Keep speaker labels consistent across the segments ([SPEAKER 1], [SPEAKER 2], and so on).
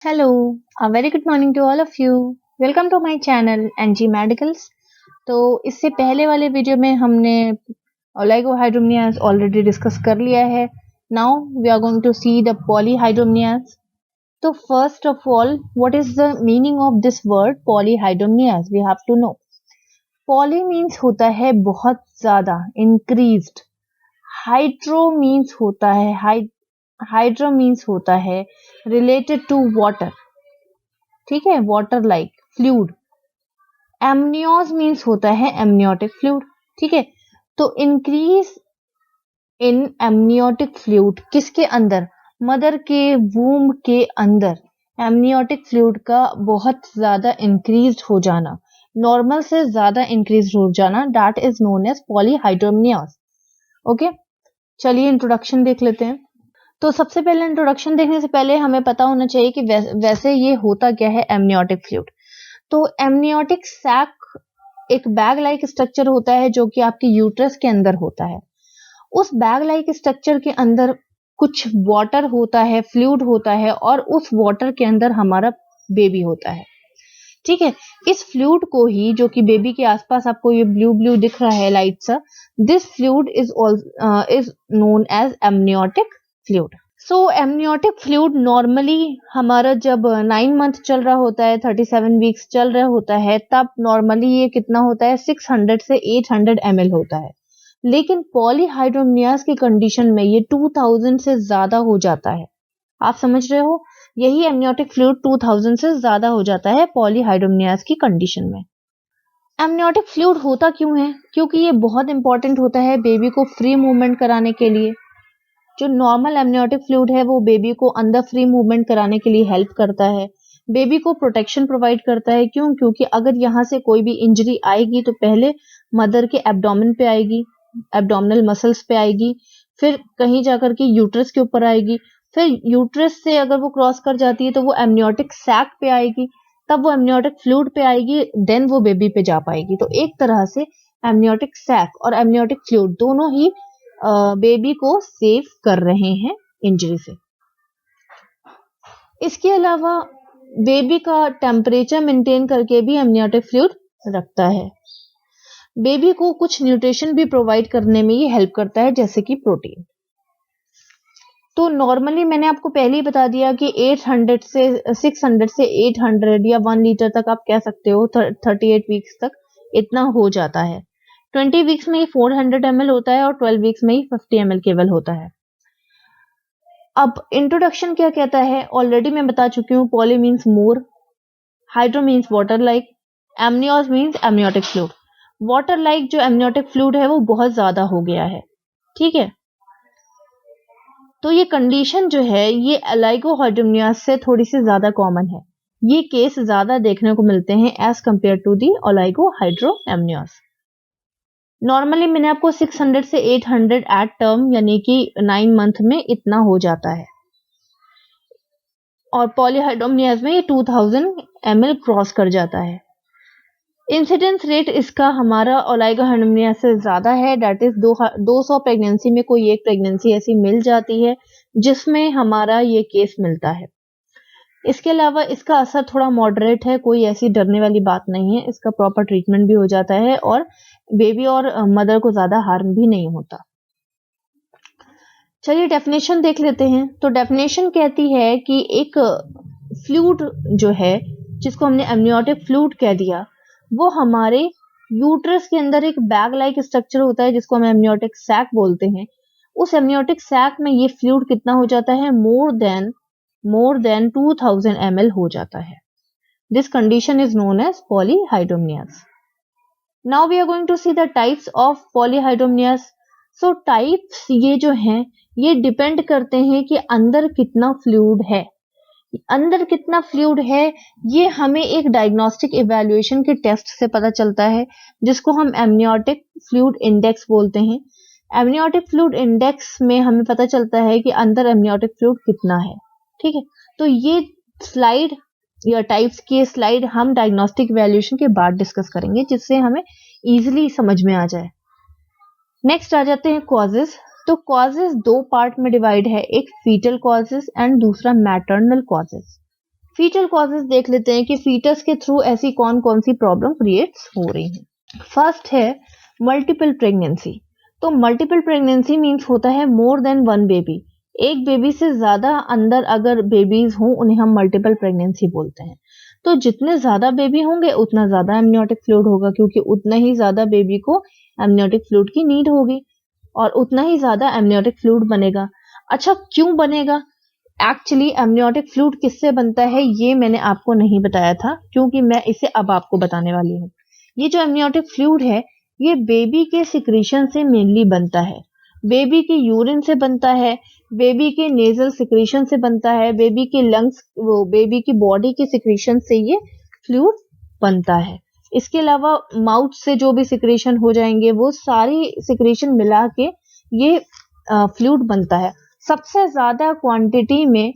[SPEAKER 1] Hello, a very good morning to all of you. Welcome to my channel NG Medicals. तो इससे पहले वाले video में हमने ओलिगोहाइड्रोमनियाज ऑलरेडी डिस्कस कर लिया है. Now we are going to see the polyhydramnios. तो first of all, what is the meaning of this word polyhydramnios? We have to know. Poly means होता है बहुत ज्यादा, इंक्रीज्ड. हाइड्रो मीन्स होता है हाइड्रो मीन्स होता है रिलेटेड टू वाटर. ठीक है, water like fluid. Amnios means होता है एमनियोटिक फ्लूइड. ठीक है, तो इंक्रीज इन एमनियोटिक फ्लूइड किसके अंदर? मदर के वूम के अंदर एमनियोटिक फ्लूइड का बहुत ज्यादा इंक्रीज हो जाना, नॉर्मल से ज्यादा इंक्रीज हो जाना, that is known as polyhydramnios. Okay, चलिए इंट्रोडक्शन देख लेते हैं. तो सबसे पहले इंट्रोडक्शन देखने से पहले हमें पता होना चाहिए कि वैसे ये होता क्या है एमनियोटिक फ्लूइड. तो एमनियोटिक सैक एक बैग लाइक स्ट्रक्चर होता है जो कि आपके यूट्रस के अंदर होता है. उस बैग लाइक स्ट्रक्चर के अंदर कुछ वाटर होता है, फ्लूइड होता है, और उस वाटर के अंदर हमारा बेबी होता है. ठीक है, इस फ्लूइड को ही, जो कि बेबी के आसपास आपको ये ब्लू ब्लू दिख रहा है लाइट सा, this fluid is known as amniotic fluid. So amniotic fluid normally हमारा जब 9 मंथ चल रहा होता है, 37 वीक्स चल रहा होता है, तब नॉर्मली ये कितना होता है? 600 से 800 ml होता है. लेकिन पॉलीहाइड्रोमनियाज की कंडीशन में ये 2000 से ज्यादा हो जाता है. आप समझ रहे हो, यही एमनियोटिक फ्लूइड 2000 से ज्यादा हो जाता है पॉलीहाइड्रोमनियाज की कंडीशन में. एमनियोटिक फ्लूइड होता क्यों है? क्योंकि ये बहुत इंपॉर्टेंट होता है बेबी को फ्री मूवमेंट कराने के लिए. जो नॉर्मल एमनियोटिक फ्लूइड है वो बेबी को अंदर फ्री मूवमेंट कराने के लिए हेल्प करता है, बेबी को प्रोटेक्शन प्रोवाइड करता है. क्यों? क्योंकि अगर यहाँ से कोई भी इंजरी आएगी तो पहले मदर के एब्डोमेन पे आएगी, एब्डोमिनल मसल्स पे आएगी, फिर कहीं जाकर के यूट्रस के ऊपर आएगी, फिर यूट्रस से अगर वो क्रॉस कर जाती है तो वो एमनियोटिक सैक पे आएगी, तब वो एमनियोटिक फ्लूइड पे आएगी, देन वो बेबी पे जा पाएगी. तो एक तरह से एमनियोटिक सैक और एमनियोटिक फ्लूइड दोनों ही बेबी को सेव कर रहे हैं इंजरी से. इसके अलावा बेबी का टेम्परेचर मेंटेन करके भी एमनियोटिक फ्लूइड रखता है. बेबी को कुछ न्यूट्रिशन भी प्रोवाइड करने में ये हेल्प करता है, जैसे कि प्रोटीन. तो नॉर्मली मैंने आपको पहले ही बता दिया कि 600 से 800 या 1 लीटर तक आप कह सकते हो, 38 वीक्स तक इतना हो जाता है. 20 वीक्स में ही 400 ml होता है और 12 वीक्स में ही 50 ml केवल होता है. अब इंट्रोडक्शन क्या कहता है? ऑलरेडी मैं बता चुकी हूँ. Poly means more, hydro means water like, amnios means amniotic fluid. Water like जो एमनियोटिक फ्लूइड है वो बहुत ज्यादा हो गया है. ठीक है, तो ये कंडीशन जो है ये ओलिगोहाइड्रोमनियाज से थोड़ी सी ज्यादा कॉमन है. ये केस ज्यादा देखने को मिलते हैं as compared to the oligohydramnios. Normally मैंने आपको 600 से 800 एट टर्म यानी कि 9 मंथ में इतना हो जाता है, और पॉलीहाइड्रोमनियाज में ये 2000 ml क्रॉस कर जाता है. इंसिडेंस रेट इसका हमारा ओलिगोहाइड्रोमनियाज से ज्यादा है, दैट इज 200 प्रेगनेंसी में कोई एक प्रेगनेंसी ऐसी मिल जाती है जिसमें हमारा ये केस मिलता है. इसके अलावा इसका असर थोड़ा मॉडरेट है, कोई ऐसी डरने वाली बात नहीं है. इसका प्रॉपर ट्रीटमेंट भी हो जाता है और बेबी और मदर को ज्यादा हार्म भी नहीं होता. चलिए डेफिनेशन देख लेते हैं. तो डेफिनेशन कहती है कि एक फ्लूइड जो है, जिसको हमने एमनियोटिक फ्लूइड कह दिया, वो हमारे यूट्रस के अंदर एक बैग लाइक स्ट्रक्चर होता है जिसको हम एमनियोटिक सैक बोलते हैं. उस एमनियोटिक सैक में ये फ्लूइड कितना हो जाता है? मोर देन 2000 ml हो जाता है. This condition is known as polyhydramnios. Now we are going to see the types of polyhydramnios. So types ये जो हैं ये डिपेंड करते हैं कि अंदर कितना फ्लूइड है. अंदर कितना फ्लूइड है ये हमें एक डायग्नोस्टिक इवैल्यूएशन के टेस्ट से पता चलता है, जिसको हम एमनियोटिक फ्लूइड इंडेक्स बोलते हैं. एमनियोटिक फ्लूइड इंडेक्स में हमें पता चलता है कि अंदर एमनियोटिक फ्लूइड कितना है. ठीक है, तो ये स्लाइड या टाइप्स की स्लाइड हम डायग्नोस्टिक इवैल्यूएशन के बाद डिस्कस करेंगे, जिससे हमें इजीली समझ में आ जाए. नेक्स्ट आ जाते हैं कॉजेज. तो कॉजेज दो पार्ट में डिवाइड है, एक फीटल कॉजेज एंड दूसरा मैटरनल कॉजेज. फीटल कॉजेज देख लेते हैं कि फीटस के थ्रू ऐसी कौन कौन सी प्रॉब्लम क्रिएट्स हो रही हैं। फर्स्ट है मल्टीपल प्रेगनेंसी। तो मल्टीपल प्रेगनेंसी मीन्स होता है मोर देन वन बेबी। एक बेबी से ज्यादा अंदर अगर बेबीज हों उन्हें हम मल्टीपल प्रेगनेंसी बोलते हैं। तो जितने ज्यादा बेबी होंगे उतना ज्यादा एमनियोटिक फ्लूइड होगा, क्योंकि उतना ही ज्यादा बेबी को एमनियोटिक फ्लूइड की नीड होगी और उतना ही ज्यादा एमनियोटिक फ्लूइड बनेगा। अच्छा, क्यों बनेगा? एक्चुअली एमनियोटिक फ्लूइड किससे बनता है ये मैंने आपको नहीं बताया था, क्योंकि मैं इसे अब आपको बताने वाली हूँ। ये जो एमनियोटिक फ्लूइड है ये बेबी के सिक्रीशन से मेनली बनता है। बेबी के यूरिन से बनता है, बेबी के नेजल सिक्रीशन से बनता है, बेबी के लंग्स, वो बेबी की बॉडी के सिक्रीशन से ये फ्लूइड बनता है। इसके अलावा माउथ से जो भी सिक्रीशन हो जाएंगे वो सारी सिक्रीशन मिला के ये फ्लूइड बनता है। सबसे ज्यादा क्वांटिटी में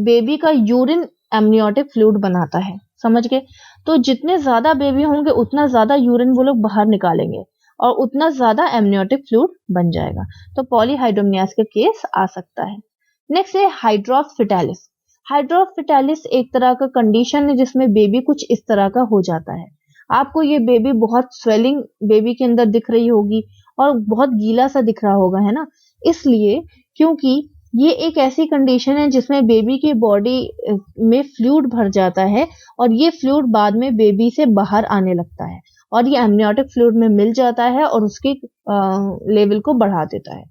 [SPEAKER 1] बेबी का यूरिन एमनियोटिक फ्लूइड बनाता है, समझ गए? तो जितने ज्यादा बेबी होंगे उतना ज्यादा यूरिन वो लोग बाहर निकालेंगे और उतना ज्यादा एमनियोटिक फ्लूइड बन जाएगा। तो पॉलीहाइड्रोमनियास का केस आ सकता है। नेक्स्ट है हाइड्रोप्स फिटालिस। हाइड्रोप्स फिटालिस एक तरह का कंडीशन है जिसमें बेबी कुछ इस तरह का हो जाता है। आपको ये बेबी बहुत स्वेलिंग बेबी के अंदर दिख रही होगी और बहुत गीला सा दिख रहा होगा, है ना? इसलिए क्योंकि ये एक ऐसी कंडीशन है जिसमें बेबी की बॉडी में फ्लूइड भर जाता है और ये फ्लूइड बाद में बेबी से बाहर आने लगता है और ये एमनियोटिक फ्लूइड में मिल जाता है और उसके लेवल को बढ़ा देता है।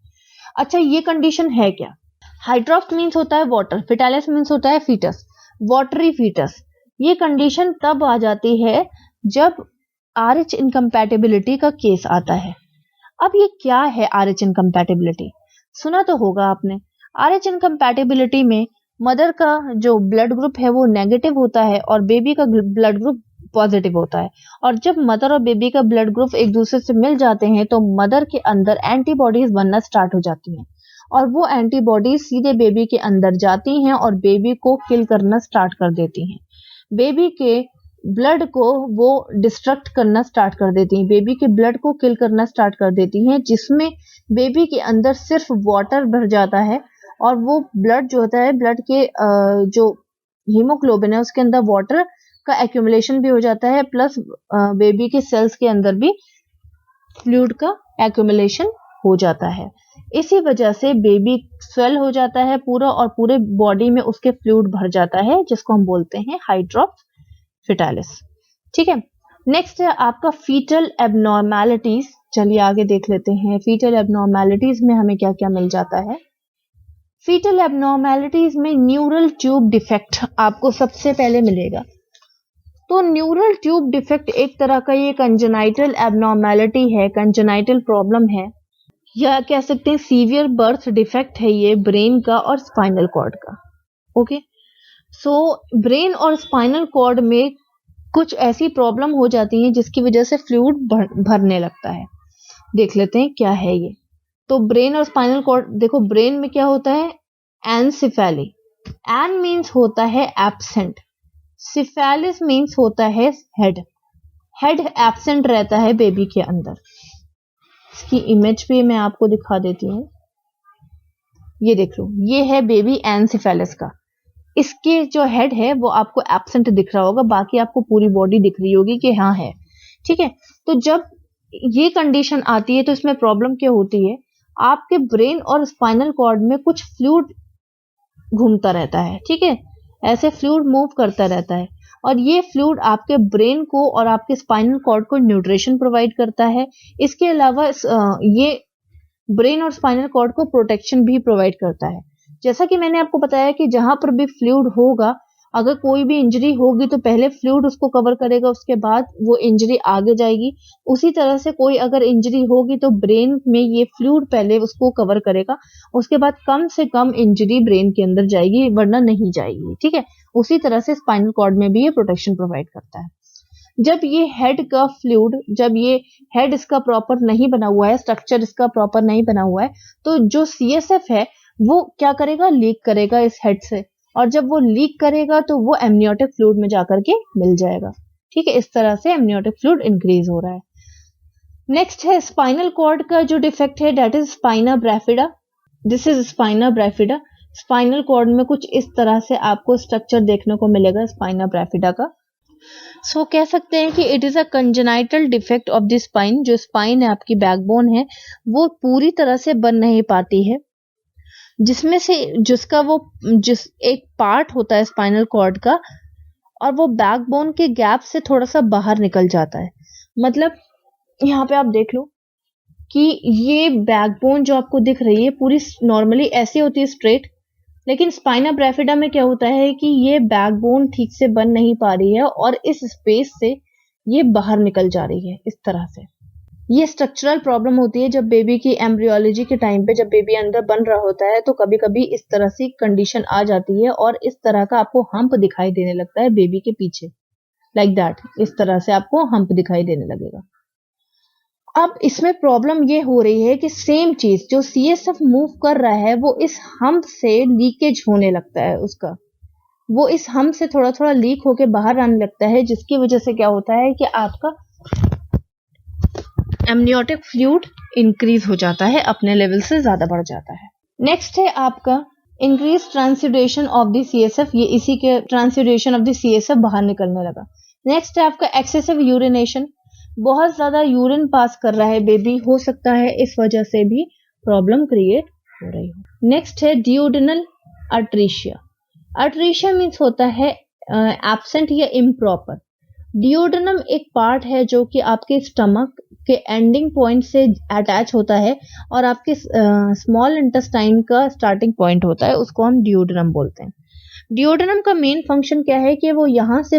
[SPEAKER 1] अच्छा, ये कंडीशन है क्या? हाइड्रोप्स मीन्स होता है वाटर, फिटालिस मीन्स होता है फीटस, वाटरी फीटस। ये कंडीशन तब आ जाती है जब RH इनकम्पैटिबिलिटी का केस आता है। अब ये क्या है RH इनकम्पैटिबिलिटी? सुना तो होगा आपने। RH इनकम्पैटिबिलिटी में मदर का जो ब्लड ग्रुप है वो नेगेटिव होता है और बेबी का ब्लड ग्रुप पॉजिटिव होता है। और जब मदर और बेबी का ब्लड ग्रुप एक दूसरे से मिल जाते हैं तो मदर के अंदर एंटीबॉडीज बनना स्टार्ट हो जाती हैं और वो एंटीबॉडीज सीधे बेबी के अंदर जाती हैं और बेबी को किल करना स्टार्ट कर देती हैं। बेबी के ब्लड को वो डिस्ट्रक्ट करना स्टार्ट कर देती हैं, बेबी के ब्लड को किल करना स्टार्ट कर देती हैं, जिसमें बेबी के अंदर सिर्फ वाटर भर जाता है और वो ब्लड जो होता है, ब्लड के जो हीमोग्लोबिन है उसके अंदर वाटर का एक्यूमुलेशन भी हो जाता है, प्लस बेबी के सेल्स के अंदर भी फ्लूइड का एक्यूमुलेशन हो जाता है। इसी वजह से बेबी स्वेल हो जाता है पूरा और पूरे बॉडी में उसके फ्लूइड भर जाता है, जिसको हम बोलते हैं हाइड्रोप्स फिटालिस। ठीक है, नेक्स्ट है आपका फीटल एबनॉर्मैलिटीज। चलिए आगे देख लेते हैं फीटल एबनॉर्मैलिटीज में हमें क्या क्या मिल जाता है। फीटल एबनॉर्मैलिटीज में न्यूरल ट्यूब डिफेक्ट आपको सबसे पहले मिलेगा। तो न्यूरल ट्यूब डिफेक्ट एक तरह का ये कंजेनाइटल एबनॉर्मैलिटी है, कंजेनाइटल प्रॉब्लम है, या कह सकते हैं सीवियर बर्थ डिफेक्ट है ये ब्रेन का और स्पाइनल कॉर्ड का। ओके, सो ब्रेन और स्पाइनल कॉर्ड में कुछ ऐसी प्रॉब्लम हो जाती है जिसकी वजह से फ्लूइड भरने लगता है। देख लेते हैं क्या है ये। तो ब्रेन और स्पाइनल कॉर्ड, देखो ब्रेन में क्या होता है, एनसेफेली। एन मीन्स होता है एब्सेंट, सिफेलिस मीन्स होता है हेड। हेड एब्सेंट रहता है बेबी के अंदर। इसकी इमेज भी मैं आपको दिखा देती हूँ, ये देख लो, ये है बेबी एनसेफेलिस का। इसके जो हेड है वो आपको एब्सेंट दिख रहा होगा, बाकी आपको पूरी बॉडी दिख रही होगी कि हाँ है। ठीक है, तो जब ये कंडीशन आती है तो इसमें प्रॉब्लम क्या होती है, आपके ब्रेन और स्पाइनल कॉर्ड में कुछ फ्लूइड घूमता रहता है। ठीक है, ऐसे फ्लूइड मूव करता रहता है और ये फ्लूइड आपके ब्रेन को और आपके स्पाइनल कॉर्ड को न्यूट्रिशन प्रोवाइड करता है। इसके अलावा ये ब्रेन और स्पाइनल कॉर्ड को प्रोटेक्शन भी प्रोवाइड करता है। जैसा कि मैंने आपको बताया कि जहां पर भी फ्लूइड होगा, अगर कोई भी इंजरी होगी तो पहले फ्लूइड उसको कवर करेगा, उसके बाद वो इंजरी आगे जाएगी। उसी तरह से कोई अगर इंजरी होगी तो ब्रेन में ये फ्लूइड पहले उसको कवर करेगा, उसके बाद कम से कम इंजरी ब्रेन के अंदर जाएगी, वरना नहीं जाएगी। ठीक है, उसी तरह से स्पाइनल कॉर्ड में भी ये प्रोटेक्शन प्रोवाइड करता है। जब ये हेड का फ्लूइड, जब ये हेड इसका प्रॉपर नहीं बना हुआ है, स्ट्रक्चर इसका प्रॉपर नहीं बना हुआ है, तो जो CSF है वो क्या करेगा, लीक करेगा इस हेड से, और जब वो लीक करेगा तो वो एमनियोटिक फ्लूइड में जाकर के मिल जाएगा। ठीक है, इस तरह से एमनियोटिक फ्लूइड इंक्रीज हो रहा है। नेक्स्ट है स्पाइनल कॉर्ड का जो डिफेक्ट है, that is spina bifida. This is spina bifida. Spinal cord में कुछ इस तरह से आपको स्ट्रक्चर देखने को मिलेगा स्पाइना ब्राफिडा का। सो कह सकते हैं कि it is a congenital defect of the spine. जो स्पाइन है, आपकी बैकबोन है, वो पूरी तरह से बन नहीं पाती है, जिसमें से जिस एक पार्ट होता है स्पाइनल कॉर्ड का, और वो बैकबोन के गैप से थोड़ा सा बाहर निकल जाता है। मतलब यहाँ पे आप देख लो कि ये बैकबोन जो आपको दिख रही है पूरी नॉर्मली ऐसी होती है स्ट्रेट, लेकिन स्पाइना ब्राफिडा में क्या होता है कि ये बैकबोन ठीक से बन नहीं पा रही है और इस स्पेस से ये बाहर निकल जा रही है इस तरह से। ये स्ट्रक्चरल प्रॉब्लम होती है जब बेबी की एम्ब्रियोलॉजी के टाइम पे, जब बेबी अंदर बन रहा होता है, तो कभी कभी इस तरह से कंडीशन आ जाती है और इस तरह का आपको हम्प दिखाई देने लगता है बेबी के पीछे, लाइक दैट। इस तरह से आपको हम्प दिखाई देने लगेगा। अब इसमें प्रॉब्लम ये हो रही है कि सेम चीज जो CSF मूव कर रहा है वो इस हम्प से लीकेज होने लगता है उसका, वो इस हम्प से थोड़ा थोड़ा लीक होके बाहर आने लगता है, जिसकी वजह से क्या होता है कि आपका एमनियोटिक फ्लूइड इंक्रीज हो जाता है, अपने लेवल से ज्यादा बढ़ जाता है। नेक्स्ट है आपका इंक्रीज ट्रांसुडेशन ऑफ द CSF। ये इसी के ट्रांसुडेशन ऑफ द CSF बाहर निकलने लगा। नेक्स्ट है आपका एक्सेसिव यूरिनेशन। बहुत ज्यादा यूरिन पास कर रहा है बेबी, हो सकता है इस वजह से भी प्रॉब्लम क्रिएट हो रही हो। नेक्स्ट है डियोडेनल अट्रीशिया। अट्रीशिया मीन्स होता है एब्सेंट या इम्प्रॉपर। डियोडेनम एक पार्ट है जो कि आपके स्टमक के एंडिंग पॉइंट से अटैच होता है और आपके स्मॉल इंटेस्टाइन का स्टार्टिंग पॉइंट होता है, उसको हम डियोडेनम बोलते हैं। डियोडेनम का मेन फंक्शन क्या है कि वो यहाँ से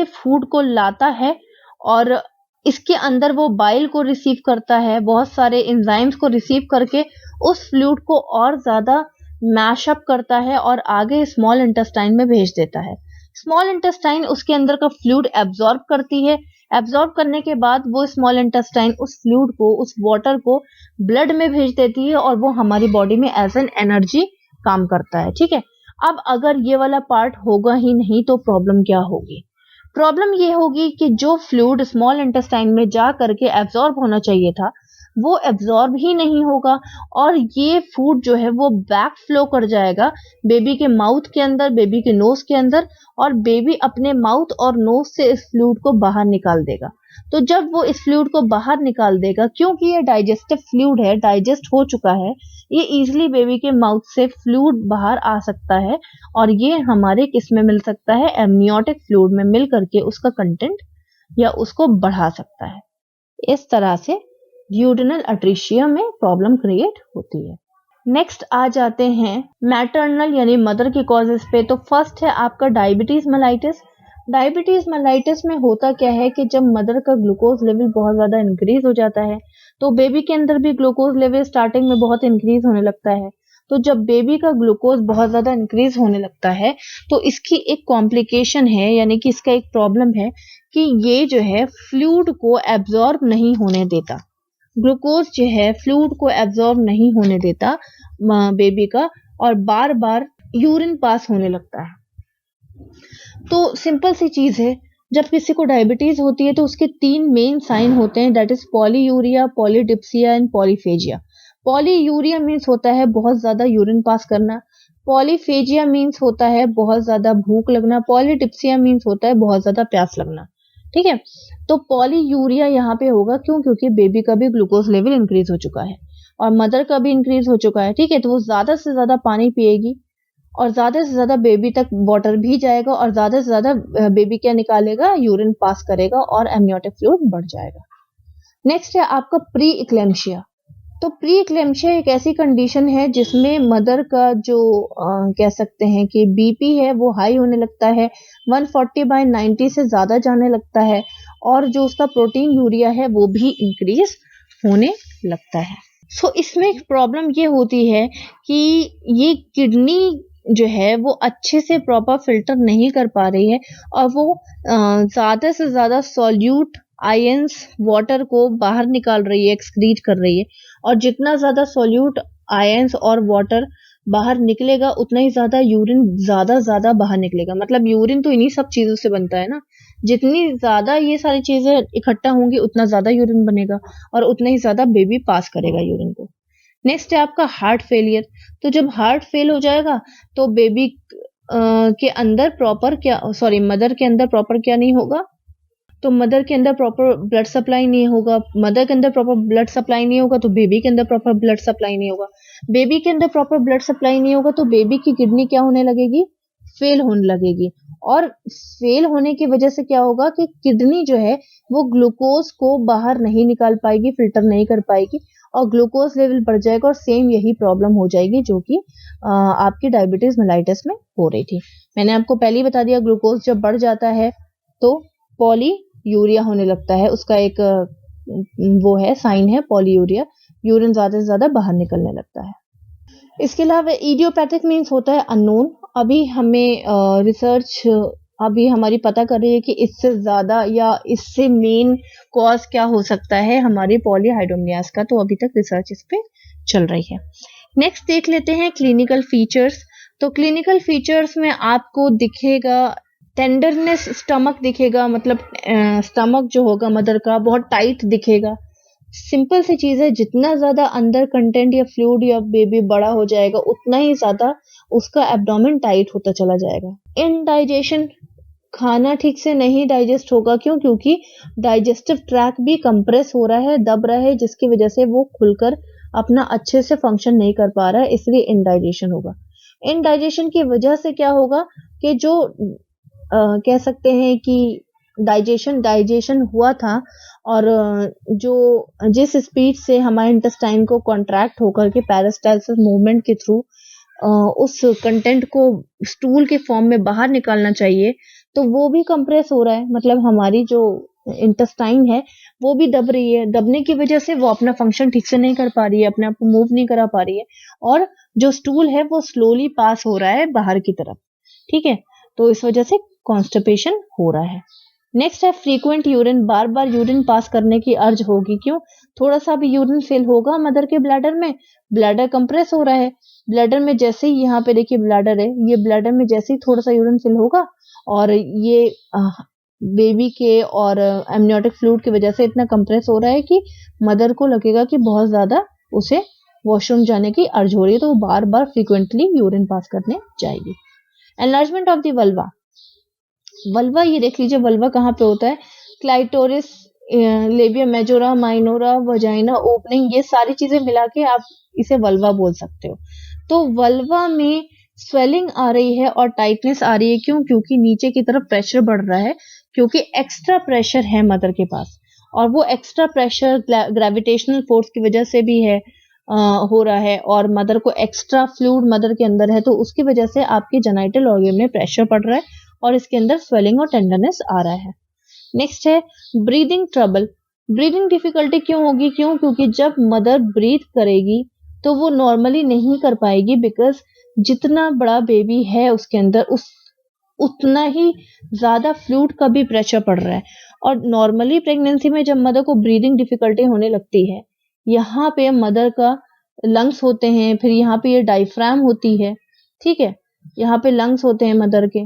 [SPEAKER 1] फूड को लाता है और इसके अंदर वो बाइल को रिसीव करता है, बहुत सारे एंजाइम्स को रिसीव करके उस फ्लूइड को और ज्यादा मैशअप करता है और आगे स्मॉल इंटेस्टाइन में भेज देता है। स्मॉल इंटेस्टाइन उसके अंदर का फ्लूइड एब्जॉर्ब करती है। एब्जॉर्ब करने के बाद वो स्मॉल इंटेस्टाइन उस फ्लूइड को, उस वाटर को ब्लड में भेज देती है और वो हमारी बॉडी में एज एन एनर्जी काम करता है। ठीक है, अब अगर ये वाला पार्ट होगा ही नहीं तो प्रॉब्लम क्या होगी? प्रॉब्लम ये होगी कि जो फ्लूइड स्मॉल इंटेस्टाइन में जा करके एब्जॉर्ब होना चाहिए था वो एब्जॉर्ब ही नहीं होगा और ये फूड जो है वो बैक फ्लो कर जाएगा बेबी के माउथ के अंदर, बेबी के नोज के अंदर, और बेबी अपने माउथ और नोज से इस फ्लूइड को बाहर निकाल देगा। तो जब वो इस फ्लूइड को बाहर निकाल देगा, क्योंकि ये डाइजेस्टिव फ्लूइड है, डाइजेस्ट हो चुका है, ये इजीली बेबी के माउथ से फ्लूइड बाहर आ सकता है और ये हमारे किस में मिल सकता है? एमनियोटिक फ्लूइड में मिल करके उसका कंटेंट या उसको बढ़ा सकता है। इस तरह से डियोडेनल अट्रीशिया में प्रॉब्लम क्रिएट होती है। नेक्स्ट आ जाते हैं मैटरनल यानी मदर के कॉजेस पे। तो फर्स्ट है आपका डायबिटीज मेलाइटिस। डायबिटीज मेलाइटिस में होता क्या है कि जब मदर का ग्लूकोज लेवल बहुत ज्यादा इंक्रीज हो जाता है तो बेबी के अंदर भी ग्लूकोज लेवल स्टार्टिंग में बहुत इंक्रीज होने लगता है। तो जब बेबी का ग्लूकोज बहुत ज्यादा इंक्रीज होने लगता है तो इसकी एक कॉम्प्लिकेशन है, यानी कि इसका एक प्रॉब्लम है कि ये जो है फ्लूइड को एब्जॉर्ब नहीं होने देता। ग्लूकोज जो है फ्लूइड को एब्जॉर्ब नहीं होने देता बेबी का और बार बार यूरिन पास होने लगता है। तो सिंपल सी चीज है, जब किसी को डायबिटीज होती है तो उसके 3 मेन साइन होते हैं, that is polyuria, polydipsia and polyphagia. Polyuria means होता है बहुत ज्यादा यूरिन पास करना, पॉलीफेजिया मीन्स होता है बहुत ज्यादा भूख लगना, पॉलीडिप्सिया मीन्स होता है बहुत ज्यादा प्यास लगना। ठीक है, तो पॉलीयूरिया यहाँ पे होगा क्यों? क्योंकि बेबी का भी ग्लूकोज लेवल इंक्रीज हो चुका है और मदर का भी इंक्रीज हो चुका है। ठीक है, तो वो ज्यादा से ज्यादा पानी पिएगी और ज्यादा से ज्यादा बेबी तक वाटर भी जाएगा और ज्यादा से ज्यादा बेबी क्या निकालेगा? यूरिन पास करेगा और एमनियोटिक फ्लूइड बढ़ जाएगा। नेक्स्ट है आपका प्री इक्लेम्शिया। तो प्री इक्लेम्शिया एक ऐसी कंडीशन है जिसमें मदर का जो कह सकते हैं कि बीपी है वो हाई होने लगता है, 140/90 से ज्यादा जाने लगता है और जो उसका प्रोटीन यूरिया है वो भी इंक्रीज होने लगता है। सो इसमें एक प्रॉब्लम ये होती है कि ये किडनी जो है वो अच्छे से प्रॉपर फिल्टर नहीं कर पा रही है और वो ज्यादा से ज्यादा सॉल्यूट आयंस वाटर को बाहर निकाल रही है, एक्सक्रीट कर रही है, और जितना ज्यादा सॉल्यूट आयंस और वाटर बाहर निकलेगा उतना ही ज्यादा यूरिन ज्यादा बाहर निकलेगा। मतलब यूरिन तो इन्हीं सब चीजों से बनता है ना, जितनी ज्यादा ये सारी चीजें इकट्ठा होंगी उतना ज्यादा यूरिन बनेगा और उतना ही ज्यादा बेबी पास करेगा यूरिन को। नेक्स्ट है आपका हार्ट फेलियर। तो जब हार्ट फेल हो जाएगा तो बेबी के अंदर प्रॉपर क्या मदर के अंदर प्रॉपर क्या नहीं होगा, तो मदर के अंदर प्रॉपर ब्लड सप्लाई नहीं होगा। मदर के अंदर प्रॉपर ब्लड सप्लाई नहीं होगा तो बेबी के अंदर प्रॉपर ब्लड सप्लाई नहीं होगा। बेबी के अंदर प्रॉपर ब्लड सप्लाई नहीं होगा तो बेबी की किडनी क्या होने लगेगी, फेल होने लगेगी। और फेल होने की वजह से क्या होगा कि किडनी जो है वो ग्लूकोज को बाहर नहीं निकाल पाएगी, फिल्टर नहीं कर पाएगी और ग्लूकोज लेवल बढ़ जाएगा और सेम यही प्रॉब्लम हो जाएगी जो कि आपकी डायबिटीज मेलाइटस में हो रही थी। मैंने आपको पहले ही बता दिया, ग्लूकोज जब बढ़ जाता है तो पॉलीयूरिया होने लगता है। उसका एक वो है साइन है पॉलीयूरिया, यूरिन ज्यादा से ज्यादा बाहर निकलने लगता है। इसके अलावा इडियोपैथिक मीन्स होता है अननोन। अभी हमें रिसर्च अभी हमारी पता कर रही है कि इससे ज्यादा या इससे मेन कॉज क्या हो सकता है हमारी पॉलीहाइड्रोमनियास का, तो अभी तक रिसर्च इस पे चल रही है। नेक्स्ट देख लेते हैं क्लिनिकल फीचर्स। तो क्लिनिकल फीचर्स में आपको दिखेगा टेंडरनेस, स्टमक दिखेगा, मतलब स्टमक जो होगा मदर का बहुत टाइट दिखेगा। सिंपल सी चीज है, जितना ज्यादा अंदर कंटेंट या फ्लूइड या बेबी बड़ा हो जाएगा उतना ही ज्यादा उसका एब्डोमेन टाइट होता चला जाएगा। इनडाइजेशन, खाना ठीक से नहीं डाइजेस्ट होगा। क्यों? क्योंकि डाइजेस्टिव ट्रैक भी कंप्रेस हो रहा है, दब रहा है, जिसकी वजह से वो खुलकर अपना अच्छे से फंक्शन नहीं कर पा रहा है, इसलिए इनडाइजेशन होगा। इनडाइजेशन की वजह से क्या होगा कि जो कह सकते हैं कि डाइजेशन हुआ था और जो जिस स्पीड से हमारे इंटेस्टाइन को कॉन्ट्रैक्ट होकर के पेरिस्टालसिस मूवमेंट के थ्रू उस कंटेंट को स्टूल के फॉर्म में बाहर निकालना चाहिए, तो वो भी कंप्रेस हो रहा है। मतलब हमारी जो इंटेस्टाइन है वो भी दब रही है। दबने की वजह से वो अपना फंक्शन ठीक से नहीं कर पा रही है, अपने आप को मूव नहीं करा पा रही है और जो स्टूल है वो स्लोली पास हो रहा है बाहर की तरफ। ठीक है, तो इस वजह से कॉन्स्टिपेशन हो रहा है। नेक्स्ट है फ्रीक्वेंट यूरिन, बार बार यूरिन पास करने की अर्ज होगी। क्यों? थोड़ा सा भी यूरिन फिल होगा मदर के ब्लैडर में, ब्लैडर कंप्रेस हो रहा है, ब्लैडर में जैसे ही यहाँ पे देखिए ब्लैडर है, ये ब्लैडर में जैसे ही थोड़ा सा यूरिन फिल होगा और ये बेबी के और एमनियोटिक फ्लूइड की वजह से इतना कंप्रेस हो रहा है कि मदर को लगेगा कि बहुत ज्यादा उसे वॉशरूम जाने की अर्ज हो रही है, तो वो बार बार फ्रीक्वेंटली यूरिन पास करने जाएगी। Enlargement of the vulva, vulva ये देख लीजिए वल्वा कहाँ पे होता है, clitoris, labia majora, minora, vagina opening, ये सारी चीजें मिला के आप इसे वल्वा बोल सकते हो। तो वल्वा में स्वेलिंग आ रही है और टाइटनेस आ रही है। क्यों? क्योंकि नीचे की तरफ प्रेशर बढ़ रहा है, क्योंकि एक्स्ट्रा प्रेशर है मदर के पास और वो एक्स्ट्रा प्रेशर ग्रेविटेशनल फोर्स की वजह से भी है हो रहा है और मदर को एक्स्ट्रा फ्लूइड मदर के अंदर है, तो उसकी वजह से आपके जेनाइटल ऑर्गन में प्रेशर पड़ रहा है और इसके अंदर स्वेलिंग और टेंडरनेस आ रहा है। नेक्स्ट है ब्रीदिंग ट्रबल, ब्रीदिंग डिफिकल्टी क्यों होगी? क्यों? क्योंकि जब मदर ब्रीथ करेगी तो वो नॉर्मली नहीं कर पाएगी, बिकॉज जितना बड़ा बेबी है उसके अंदर उतना ही ज्यादा फ्लूइड का भी प्रेशर पड़ रहा है और नॉर्मली प्रेगनेंसी में जब मदर को ब्रीदिंग डिफिकल्टी होने लगती है, यहाँ पे मदर का लंग्स होते हैं, फिर यहाँ पे ये डायफ्राम होती है, ठीक है, यहाँ पे लंग्स होते हैं मदर के,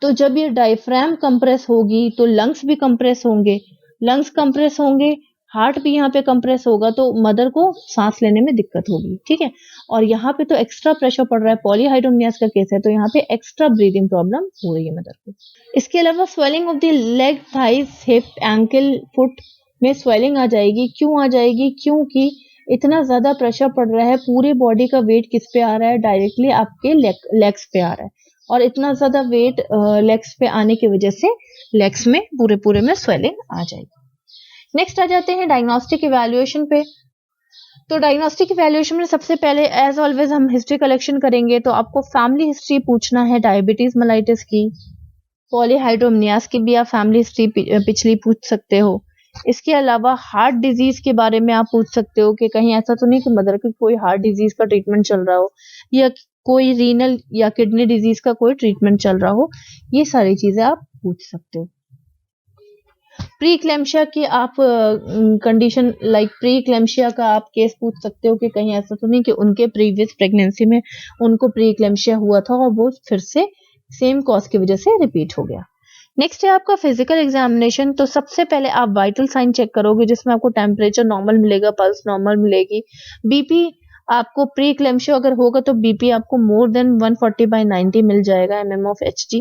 [SPEAKER 1] तो जब ये डायफ्राम कंप्रेस होगी तो लंग्स भी कंप्रेस होंगे, लंग्स कंप्रेस होंगे, हार्ट भी यहाँ पे कंप्रेस होगा, तो मदर को सांस लेने में दिक्कत होगी। ठीक है, और यहाँ पे तो एक्स्ट्रा प्रेशर पड़ रहा है, पॉलीहाइड्रोमनियास का केस है, तो यहाँ पे एक्स्ट्रा ब्रीदिंग प्रॉब्लम हो रही है मदर को। इसके अलावा swelling of the leg, thighs, hip, ankle, foot में स्वेलिंग आ जाएगी। क्यों आ जाएगी? क्योंकि इतना ज्यादा प्रेशर पड़ रहा है, पूरे बॉडी का वेट किस पे आ रहा है? डायरेक्टली आपके लेग्स पे आ रहा है और इतना ज्यादा वेट लेग्स पे आने की वजह से लेग्स में पूरे में स्वेलिंग आ जाएगी। नेक्स्ट आ जाते हैं डायग्नोस्टिक इवैल्यूएशन पे। तो डायग्नोस्टिक इवैल्यूएशन में सबसे पहले एज ऑलवेज हम हिस्ट्री कलेक्शन करेंगे, तो आपको फैमिली हिस्ट्री पूछना है डायबिटीज मेलाइटिस की, पॉलीहाइड्रोमनियास की भी आप फैमिली हिस्ट्री पिछली पूछ सकते हो। इसके अलावा हार्ट डिजीज के बारे में आप पूछ सकते हो कि कहीं ऐसा तो नहीं कि मदर की कोई हार्ट डिजीज का ट्रीटमेंट चल रहा हो या कोई रीनल या किडनी डिजीज का कोई ट्रीटमेंट चल रहा हो, ये सारी चीजें आप पूछ सकते हो। प्री क्लैम्शिया की आप कंडीशन लाइक प्री क्लैम्शिया का आप केस पूछ सकते हो कि कहीं ऐसा तो नहीं कि उनके प्रीवियस प्रेगनेंसी में उनको प्री क्लैम्शिया हुआ था और वो फिर से सेम कॉज की वजह से रिपीट हो गया। नेक्स्ट है आपका फिजिकल एग्जामिनेशन। तो सबसे पहले आप वाइटल साइन चेक करोगे, जिसमें आपको टेम्परेचर नॉर्मल मिलेगा, पल्स नॉर्मल मिलेगी, बीपी आपको प्री इक्लेम्पसिया अगर होगा तो बीपी आपको मोर देन 140/90 मिल जाएगा mmHg।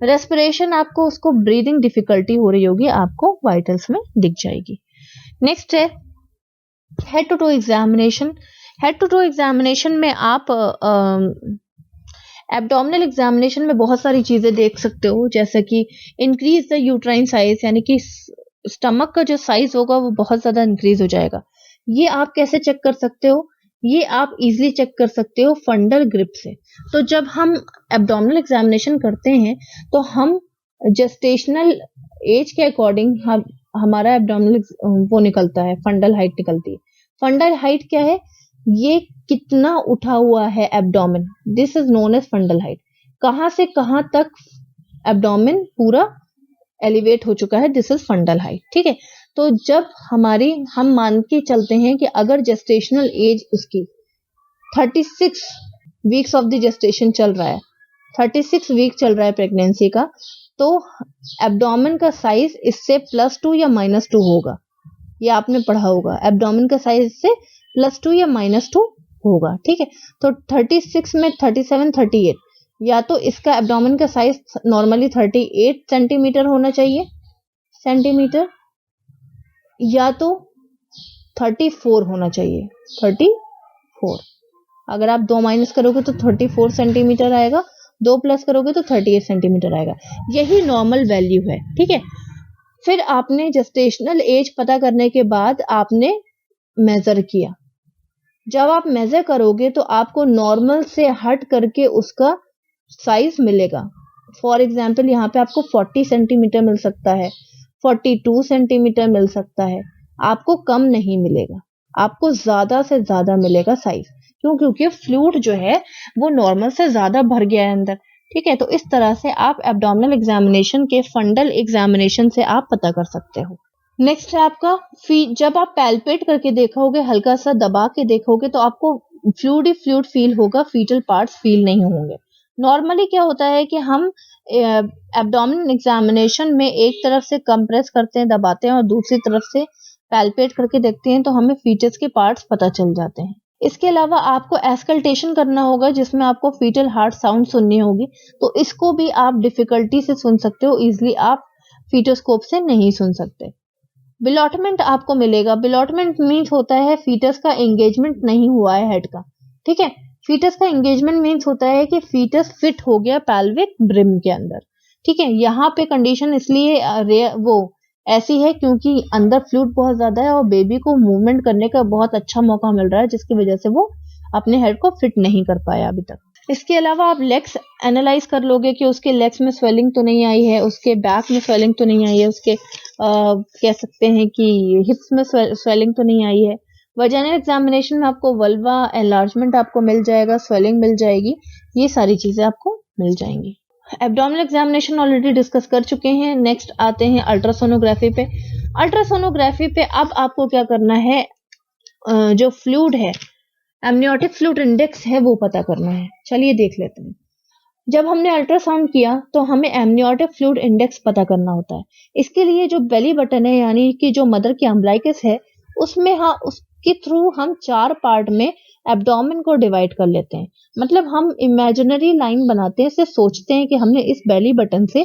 [SPEAKER 1] रेस्पिरेशन आपको उसको ब्रीदिंग डिफिकल्टी हो रही होगी, आपको वाइटल्स में दिख जाएगी। नेक्स्ट है head to toe examination. Head to toe examination में आप एब्डोमिनल एग्जामिनेशन में बहुत सारी चीजें देख सकते हो, जैसे कि इंक्रीज द यूट्राइन साइज, यानी कि स्टमक का जो साइज होगा वो बहुत ज्यादा इंक्रीज हो जाएगा। ये आप कैसे चेक कर सकते हो? ये आप इजीली चेक कर सकते हो फंडल ग्रिप से। तो जब हम एब्डोमिनल एग्जामिनेशन करते हैं तो हम जेस्टेशनल एज के अकॉर्डिंग हमारा एब्डोमिनल वो निकलता है, फंडल हाइट निकलती है। फंडल हाइट क्या है? ये कितना उठा हुआ है abdomen, this is known as fundal height. कहां से कहां तक एब्डोमेन पूरा एलिवेट हो चुका है, दिस इज फंडल हाइट। ठीक है, तो जब हम मान के चलते हैं कि अगर जेस्टेशनल एज उसकी 36 वीक्स ऑफ द जेस्टेशन चल रहा है, 36 वीक चल रहा है प्रेगनेंसी का, तो एब्डोमेन का साइज इससे +2 या -2 होगा। ये आपने पढ़ा होगा, एब्डोमेन का साइज इससे +2 या -2 होगा। ठीक है, तो 36 में 37, 38, या तो इसका एब्डोमेन का साइज नॉर्मली 38 सेंटीमीटर होना चाहिए, सेंटीमीटर, या तो 34 होना चाहिए, 34। अगर आप 2 माइनस करोगे तो 34 सेंटीमीटर आएगा, 2 प्लस करोगे तो 38 सेंटीमीटर आएगा। यही नॉर्मल वैल्यू है। ठीक है, फिर आपने जेस्टेशनल एज पता करने के बाद आपने मेजर किया। जब आप मेजर करोगे तो आपको नॉर्मल से हट करके उसका साइज मिलेगा। फॉर एग्जाम्पल यहाँ पे आपको 40 सेंटीमीटर मिल सकता है, 42 सेंटीमीटर मिल सकता है, आपको कम नहीं मिलेगा, आपको ज्यादा से ज्यादा मिलेगा साइज। क्यों? क्योंकि फ्लूइड जो है वो नॉर्मल से ज्यादा भर गया है अंदर। ठीक है, तो इस तरह से आप एब्डोमिनल एग्जामिनेशन के फंडल एग्जामिनेशन से आप पता कर सकते हो। नेक्स्ट है आपका जब आप पैल्पेट करके देखोगे, हल्का सा दबा के देखोगे, तो आपको फ्लूइड ही फ्लूइड फील होगा, फीटल पार्ट्स फील नहीं होंगे। नॉर्मली क्या होता है कि हम एब्डोमिनल एग्जामिनेशन में एक तरफ से कंप्रेस करते हैं, दबाते हैं, और दूसरी तरफ से पैल्पेट करके देखते हैं, तो हमें फीटस के पार्ट्स पता चल जाते हैं। इसके अलावा आपको एस्कल्टेशन करना होगा, जिसमें आपको फीटल हार्ट साउंड सुननी होगी, तो इसको भी आप डिफिकल्टी से सुन सकते हो, इजिली आप फीटोस्कोप से नहीं सुन सकते। बिलॉटमेंट आपको मिलेगा। बिलॉटमेंट मीन्स होता है फीटस का एंगेजमेंट नहीं हुआ है हेड का। ठीक है, फीटस का एंगेजमेंट मीन्स होता है कि फीटस फिट हो गया पैल्विक ब्रिम के अंदर। ठीक है, यहाँ पे कंडीशन इसलिए वो ऐसी है क्योंकि अंदर फ्लूइड बहुत ज्यादा है और बेबी को मूवमेंट करने का बहुत अच्छा मौका मिल रहा है, जिसकी वजह से वो अपने हेड को फिट नहीं कर पाया अभी तक। इसके अलावा आप लेग्स एनालाइज कर लोगे कि उसके लेग्स में स्वेलिंग तो नहीं आई है, उसके बैक में स्वेलिंग तो नहीं आई है, उसके कह सकते हैं कि हिप्स में स्वेलिंग तो नहीं आई है। वजाइनल एग्जामिनेशन में आपको वल्वा एनलार्जमेंट आपको मिल जाएगा, स्वेलिंग मिल जाएगी, ये सारी चीजें आपको मिल जाएंगी। एब्डोमिनल एग्जामिनेशन ऑलरेडी डिस्कस कर चुके हैं। नेक्स्ट आते हैं अल्ट्रासोनोग्राफी पे। अल्ट्रासोनोग्राफी पे अब आपको क्या करना है, जो फ्लूइड है, एमनियोटिक फ्लूइड इंडेक्स है, वो पता करना है। चलिए देख लेते हैं। जब हमने अल्ट्रासाउंड किया तो हमें एमनियोटिक फ्लूइड इंडेक्स पता करना होता है। इसके लिए जो बेली बटन है, यानी कि जो मदर की अम्बलाइकस है, उसमें उसके थ्रू हम 4 पार्ट में एब्डोमेन को डिवाइड कर लेते हैं। मतलब हम इमेजिनरी लाइन बनाते हैं, सिर्फ सोचते हैं कि हमने इस बेली बटन से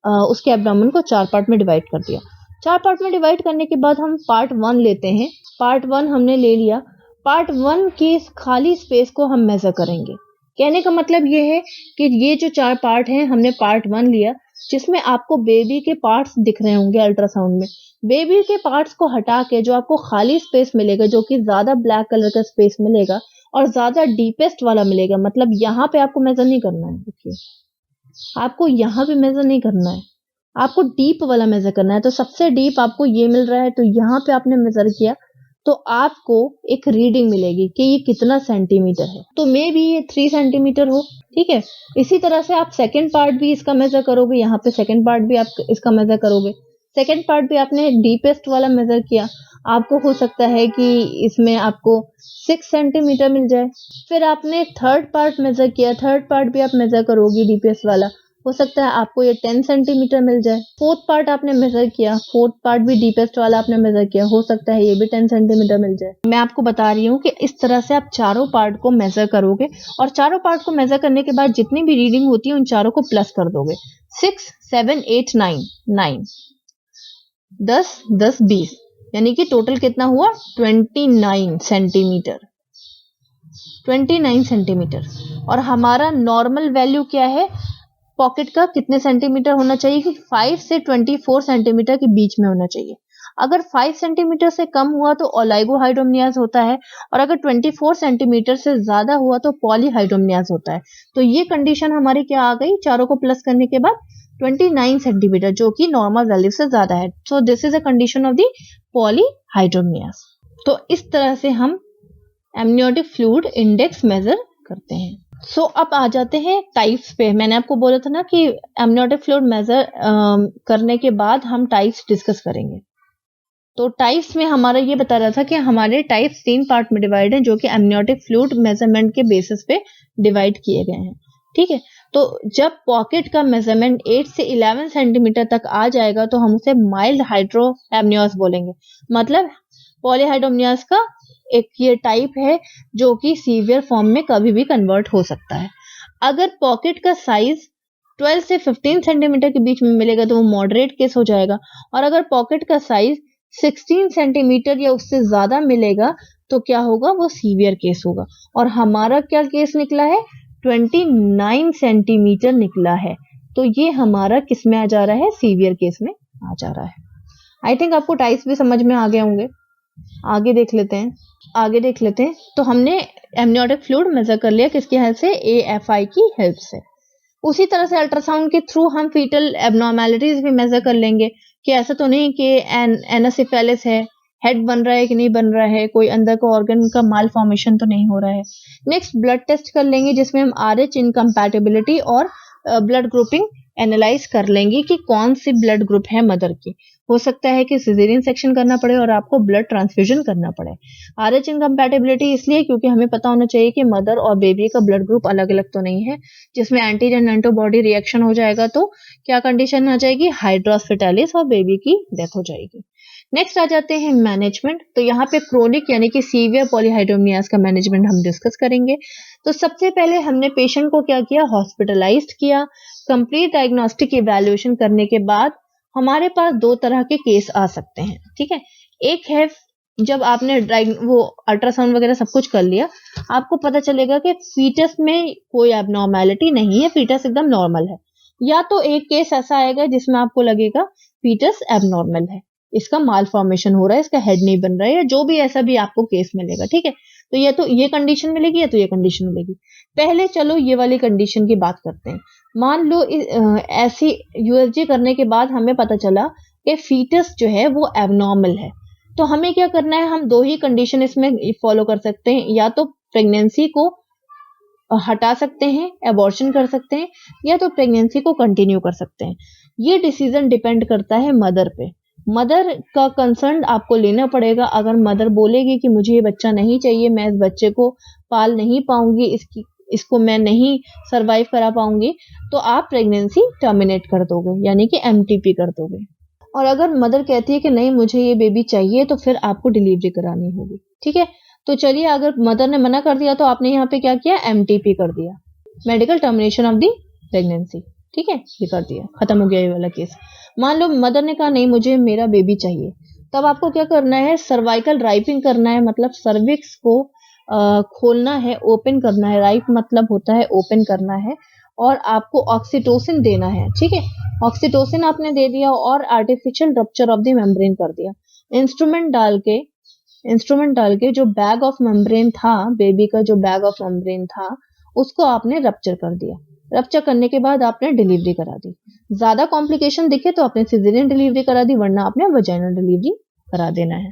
[SPEAKER 1] उसके एब्डोमेन को 4 पार्ट में डिवाइड कर दिया। 4 पार्ट में डिवाइड करने के बाद हम पार्ट 1 लेते हैं। पार्ट 1 हमने ले लिया, पार्ट 1 की खाली स्पेस को हम मेजर करेंगे। कहने का मतलब ये है कि ये जो 4 पार्ट हैं, हमने पार्ट 1 लिया, जिसमें आपको बेबी के पार्ट्स दिख रहे होंगे अल्ट्रासाउंड में। बेबी के पार्ट्स को हटा के जो आपको खाली स्पेस मिलेगा, जो कि ज्यादा ब्लैक कलर का स्पेस मिलेगा और ज्यादा डीपेस्ट वाला मिलेगा, मतलब यहाँ पे आपको मेजर नहीं करना है। देखिए, आपको यहाँ पे मेजर नहीं करना है, आपको डीप वाला मेजर करना है। तो सबसे डीप आपको ये मिल रहा है, तो यहाँ पे आपने मेजर किया तो आपको एक रीडिंग मिलेगी कि ये कितना सेंटीमीटर है। तो मे बी ये 3 सेंटीमीटर हो। ठीक है, इसी तरह से आप सेकंड पार्ट भी इसका मेजर करोगे, यहाँ पे सेकंड पार्ट भी आप इसका मेजर करोगे। सेकंड पार्ट भी आपने डीपेस्ट वाला मेजर किया, आपको हो सकता है कि इसमें आपको 6 सेंटीमीटर मिल जाए। फिर आपने थर्ड पार्ट मेजर किया, थर्ड पार्ट भी आप मेजर करोगे डीपेस्ट वाला, हो सकता है आपको ये 10 सेंटीमीटर मिल जाए। फोर्थ पार्ट आपने मेजर किया, फोर्थ पार्ट भी डीपेस्ट वाला आपने मेजर किया, हो सकता है ये भी 10 सेंटीमीटर मिल जाए। मैं आपको बता रही हूँ कि इस तरह से आप चारों पार्ट को मेजर करोगे और चारों पार्ट को मेजर करने के बाद जितनी भी रीडिंग होती है उन चारों को प्लस कर दोगे। 6, 7, 8, 9, 9, 10, 10, 20, यानी कि टोटल कितना हुआ 29 सेंटीमीटर। 29 सेंटीमीटर। और हमारा नॉर्मल वैल्यू क्या है पॉकेट का, कितने सेंटीमीटर होना चाहिए कि 5 से 24 सेंटीमीटर के बीच में होना चाहिए। अगर 5 सेंटीमीटर से कम हुआ तो ओलाइगोहाइड्रोमनियाज होता है और अगर 24 सेंटीमीटर से ज्यादा हुआ तो पॉलीहाइड्रोमनियाज होता है। तो ये कंडीशन हमारी क्या आ गई, चारों को प्लस करने के बाद 29 सेंटीमीटर, जो कि नॉर्मल वैल्यू से ज्यादा है। So this is a condition of the polyhydramnios. तो इस तरह से हम एमनियोटिक फ्लूइड इंडेक्स मेजर करते हैं। सो अब आ जाते हैं टाइप्स पे। मैंने आपको बोला था ना कि एमनियोटिक फ्लूइड मेजर करने के बाद हम टाइप्स डिस्कस करेंगे। तो टाइप्स में हमारा ये बता रहा था कि हमारे टाइप्स 3 पार्ट में डिवाइड हैं, जो कि एमनियोटिक फ्लूइड मेजरमेंट के बेसिस पे डिवाइड किए गए हैं। ठीक है, तो जब पॉकेट का मेजरमेंट 8 से 11 सेंटीमीटर तक आ जाएगा तो हम उसे माइल्ड हाइड्रो एमनियोस बोलेंगे। मतलब पॉलीहाइड्रोमनियास का एक ये टाइप है जो कि सीवियर फॉर्म में कभी भी कन्वर्ट हो सकता है। अगर पॉकेट का साइज 12 से 15 सेंटीमीटर के बीच में मिलेगा तो वो मॉडरेट केस हो जाएगा, और अगर पॉकेट का साइज 16 सेंटीमीटर या उससे ज्यादा मिलेगा तो क्या होगा, वो सीवियर केस होगा। और हमारा क्या केस निकला है, 29 सेंटीमीटर निकला है। तो ये हमारा किस में आ जा रहा है, सीवियर केस में आ जा रहा है। आई थिंक आपको टाइप्स भी समझ में आ गए होंगे। आगे देख लेते हैं। तो हमने एमनियोटिक फ्लूइड मेजर कर लिया किसकी हेल्प से, AFI की हेल्प से। उसी तरह से अल्ट्रासाउंड के थ्रू हम फीटल एबनॉर्मेलिटीज भी मेजर कर लेंगे कि ऐसा तो नहीं कि एनासिफेलिस है, हेड बन रहा है कि नहीं बन रहा है, कोई अंदर का ऑर्गन का माल फॉर्मेशन तो नहीं हो रहा है। नेक्स्ट ब्लड टेस्ट कर लेंगे जिसमें हम RH इनकम्पैटिबिलिटी और ब्लड ग्रुपिंग एनालाइज कर लेंगे कि कौन सी ब्लड ग्रुप है मदर की। हो सकता है कि सिजेरियन सेक्शन करना पड़े और आपको ब्लड ट्रांसफ्यूजन करना पड़े। RH इनकम्पैटिबिलिटी इसलिए क्योंकि हमें पता होना चाहिए कि मदर और बेबी का ब्लड ग्रुप अलग अलग तो नहीं है, जिसमें एंटीजन एंटीबॉडी रिएक्शन हो जाएगा तो क्या कंडीशन आ जाएगी, हाइड्रोस फेटालिस और बेबी की डेथ हो जाएगी। नेक्स्ट आ जाते हैं मैनेजमेंट। तो यहाँ पे क्रोनिक यानी कि सीवियर पॉलीहाइड्रोमनियास का मैनेजमेंट हम डिस्कस करेंगे। तो सबसे पहले हमने पेशेंट को क्या किया, हॉस्पिटलाइज्ड किया। कंप्लीट डायग्नोस्टिक इवैल्यूएशन करने के बाद हमारे पास 2 तरह के केस आ सकते हैं। ठीक है, एक है जब आपने वो अल्ट्रासाउंड वगैरह सब कुछ कर लिया, आपको पता चलेगा कि फीटस में कोई एबनॉर्मेलिटी नहीं है, फीटस एकदम नॉर्मल है। या तो एक केस ऐसा आएगा जिसमें आपको लगेगा फीटस एबनॉर्मल है, इसका माल फॉर्मेशन हो रहा है, इसका हेड नहीं बन रहा है, या जो भी ऐसा भी आपको केस मिलेगा। ठीक है, तो ये कंडीशन मिलेगी या तो ये कंडीशन मिलेगी। पहले चलो ये वाली कंडीशन की बात करते हैं। मान लो ऐसी USG करने के बाद हमें पता चला कि फीटस जो है वो एबनॉर्मल है, तो हमें क्या करना है, हम 2 ही कंडीशन इसमें फॉलो कर सकते हैं। या तो प्रेगनेंसी को हटा सकते हैं, एबॉर्शन कर सकते हैं, या तो प्रेगनेंसी को कंटिन्यू कर सकते हैं। ये डिसीजन डिपेंड करता है मदर पे। मदर का कंसर्न आपको लेना पड़ेगा। अगर मदर बोलेगी कि मुझे ये बच्चा नहीं चाहिए, मैं इस बच्चे को पाल नहीं पाऊंगी, इसको मैं नहीं सरवाइव करा पाऊंगी, तो आप प्रेगनेंसी टर्मिनेट कर दोगे, यानी कि MTP कर दोगे। और अगर मदर कहती है कि नहीं मुझे ये बेबी चाहिए, तो फिर आपको डिलीवरी करानी होगी। ठीक है, तो चलिए अगर मदर ने मना कर दिया तो आपने यहाँ पे क्या किया, MTP कर दिया, medical termination of the pregnancy. ठीक है, ये कर दिया, खत्म हो गया ये वाला केस। मान लो मदर ने कहा नहीं मुझे मेरा बेबी चाहिए, तब आपको क्या करना है, सर्वाइकल राइपिंग करना है, मतलब सर्विक्स को खोलना है, ओपन करना है। राइप मतलब होता है ओपन करना है, और आपको ऑक्सीटोसिन देना है। ठीक है, ऑक्सीटोसिन आपने दे दिया और artificial rupture of the membrane कर दिया। इंस्ट्रूमेंट डाल के जो बैग ऑफ मेम्ब्रेन था, बेबी का जो बैग ऑफ मेम्ब्रेन था, उसको आपने रप्चर कर दिया। रप्चर करने के बाद आपने डिलीवरी करा दी। ज्यादा कॉम्प्लिकेशन दिखे तो आपने सिजेरियन डिलीवरी करा दी, वरना आपने वजाइनल डिलीवरी करा देना है।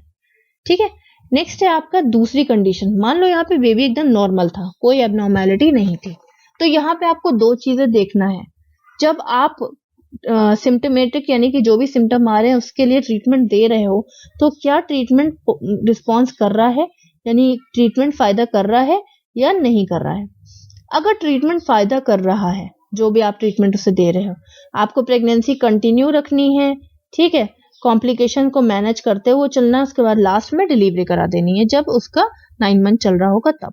[SPEAKER 1] ठीक है, नेक्स्ट है आपका दूसरी कंडीशन। मान लो यहाँ पे बेबी एकदम नॉर्मल था, कोई एबनॉर्मेलिटी नहीं थी, तो यहाँ पे आपको 2 चीजें देखना है। जब आप सिम्टोमेटिक यानी कि जो भी सिम्टम आ रहे हैं उसके लिए ट्रीटमेंट दे रहे हो, तो क्या ट्रीटमेंट रिस्पॉन्स कर रहा है, यानी ट्रीटमेंट फायदा कर रहा है या नहीं कर रहा है। अगर ट्रीटमेंट फायदा कर रहा है जो भी आप ट्रीटमेंट उसे दे रहे हो। आपको प्रेगनेंसी कंटिन्यू रखनी है, ठीक है, कॉम्प्लिकेशन को मैनेज करते हुए चलना, उसके बाद लास्ट में डिलीवरी करा देनी है जब उसका 9 मंथ चल रहा होगा तब।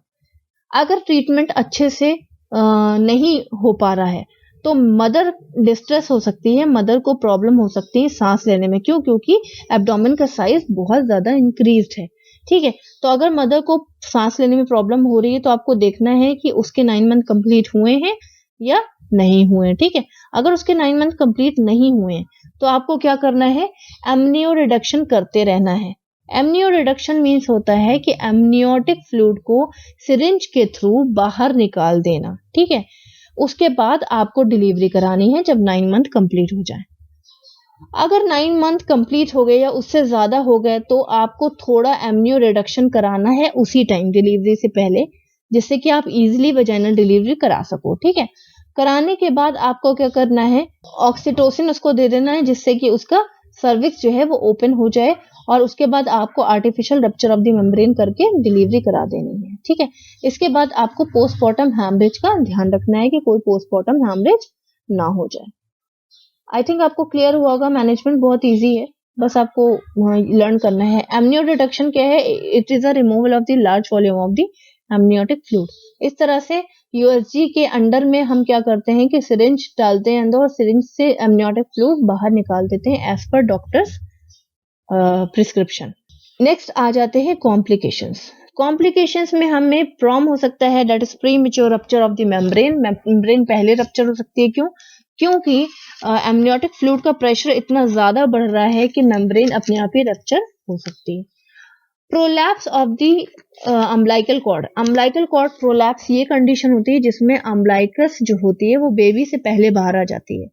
[SPEAKER 1] अगर ट्रीटमेंट अच्छे से नहीं हो पा रहा है तो मदर डिस्ट्रेस हो सकती है, मदर को प्रॉब्लम हो सकती है सांस लेने में। क्यों? क्योंकि एब्डोमेन का साइज बहुत ज्यादा इंक्रीज्ड है, ठीक है। तो अगर मदर को सांस लेने में प्रॉब्लम हो रही है तो आपको देखना है कि उसके 9 मंथ कंप्लीट हुए हैं या नहीं हुए, ठीक है। अगर उसके 9 मंथ कंप्लीट नहीं हुए तो आपको क्या करना है, एमनियो रिडक्शन करते रहना है। एमनियो रिडक्शन मीन्स होता है कि एमनियोटिक फ्लूइड को सिरिंज के थ्रू बाहर निकाल देना, ठीक है। उसके बाद आपको डिलीवरी करानी है जब 9 मंथ कंप्लीट हो जाए। अगर 9 मंथ कंप्लीट हो गए या उससे ज्यादा हो गए तो आपको थोड़ा एमनियो रिडक्शन कराना है उसी टाइम डिलीवरी से पहले, जिससे कि आप इजीली वजाइनल डिलीवरी करा सको, ठीक है। कराने के बाद आपको क्या करना है, ऑक्सीटोसिन उसको दे देना है जिससे कि उसका सर्विक्स जो है वो ओपन हो जाए, और उसके बाद आपको artificial rupture of the membrane करके डिलीवरी करा देनी है, ठीक है। इसके बाद आपको पोस्टमार्टम हैमरेज का ध्यान रखना है कि कोई पोस्टमार्टम हैमरेज ना हो जाए। आई थिंक आपको क्लियर हुआ होगा। मैनेजमेंट बहुत इजी है, बस आपको लर्न करना है। एमनियो डिटेक्शन क्या है? It is a removal of the large volume of the amniotic fluid. इस तरह से यूएसजी के अंडर में हम क्या करते हैं कि सिरिंज डालते हैं अंदर और सिरिंज से एमनियोटिक फ्लूइड बाहर निकाल देते हैं as per doctors prescription. Next आ जाते हैं कॉम्प्लिकेशंस। कॉम्प्लिकेशंस में हमें प्रॉम हो सकता है, that is pre mature rupture of the membrane. Membrane पहले रप्चर हो सकती है। क्यों? क्योंकि एमनियोटिक फ्लूइड का प्रेशर इतना ज्यादा बढ़ रहा है कि मेम्ब्रेन अपने आप ही रप्चर हो सकती है। Prolapse of the umbilical cord. Umbilical cord prolapse ये कंडीशन होती है जिसमें अम्बिलिकस जो होती है वो बेबी से पहले बाहर आ जाती है।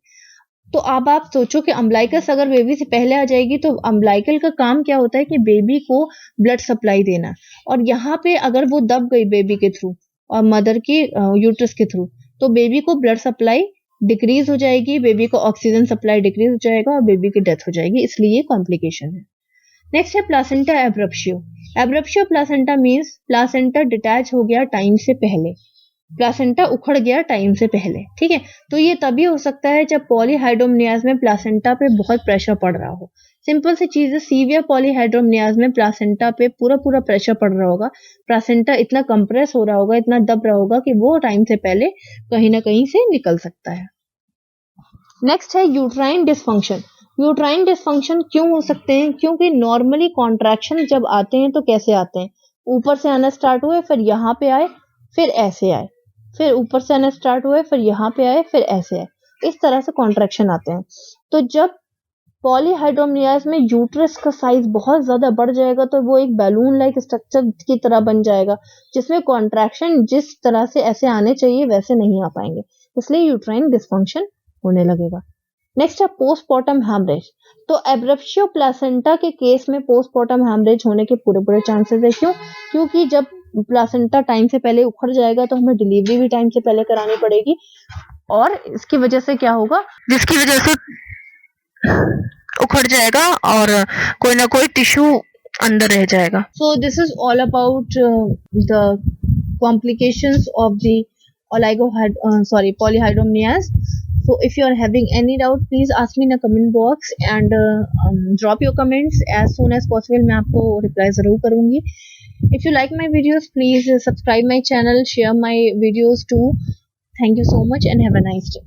[SPEAKER 1] तो अब आप सोचो कि अम्बिलिकस अगर बेबी से पहले आ जाएगी तो अम्बिलिकल का काम क्या होता है कि बेबी को ब्लड सप्लाई देना, और यहाँ पे अगर वो दब गई बेबी के थ्रू और मदर की यूट्रस के थ्रू तो बेबी को ब्लड सप्लाई डिक्रीज हो जाएगी, बेबी को ऑक्सीजन सप्लाई डिक्रीज हो जाएगा और बेबी की डेथ हो जाएगी, इसलिए कॉम्प्लिकेशन है। नेक्स्ट है placenta abruptio. Abruptio placenta means placenta detach हो गया टाइम से पहले, प्लासेंटा उखड़ गया टाइम से पहले, ठीक है। तो ये तभी हो सकता है जब पॉलीहाइड्रोमनियाज में प्लासेंटा पे बहुत प्रेशर पड़ रहा हो। सिंपल सी चीज है, सीवियर पॉलीहाइड्रोमनियाज में प्लासेंटा पे पूरा प्रेशर पड़ रहा होगा, प्लासेंटा इतना कंप्रेस हो रहा होगा, इतना दब रहा होगा कि वो टाइम से पहले कहीं ना कहीं से निकल सकता है। नेक्स्ट है यूट्राइन डिसफंक्शन। यूट्राइन डिसफंक्शन क्यों हो सकते हैं? क्योंकि नॉर्मली कॉन्ट्रैक्शन जब आते हैं तो कैसे आते हैं, ऊपर से आना स्टार्ट हुए, फिर यहाँ पे आए, फिर ऐसे आए, फिर ऊपर से आना स्टार्ट हुए, फिर यहाँ पे आए, फिर ऐसे आए, इस तरह से कॉन्ट्रैक्शन आते हैं। तो जब पॉलीहाइड्रोमनियाज में यूट्रस का साइज बहुत ज्यादा बढ़ जाएगा तो वो एक बैलून लाइक स्ट्रक्चर की तरह बन जाएगा, जिसमें कॉन्ट्रैक्शन जिस तरह से ऐसे आने चाहिए वैसे नहीं आ पाएंगे, इसलिए यूट्राइन डिसफंक्शन होने लगेगा। नेक्स्ट है पोस्टमार्टम हैमरेज। तो एब्रप्शियो प्लासेंटा के केस में पोस्टमार्टम हैमरेज होने के पूरे चांसेस है। क्यों? क्योंकि जब प्लासेंटा टाइम से पहले उखड़ जाएगा तो हमें डिलीवरी भी टाइम से पहले करानी पड़ेगी, और इसकी वजह से क्या होगा, जिसकी वजह से उखड़ जाएगा और कोई ना कोई टिश्यू अंदर रह जाएगा। सो this is all about the complications of the polyhydramnias. So if you are having any doubt, please ask me in the comment box and drop your comments as soon as possible. मैं आपको reply जरूर करूँगी. If you like my videos, please subscribe my channel, share my videos too. Thank you so much and have a nice day.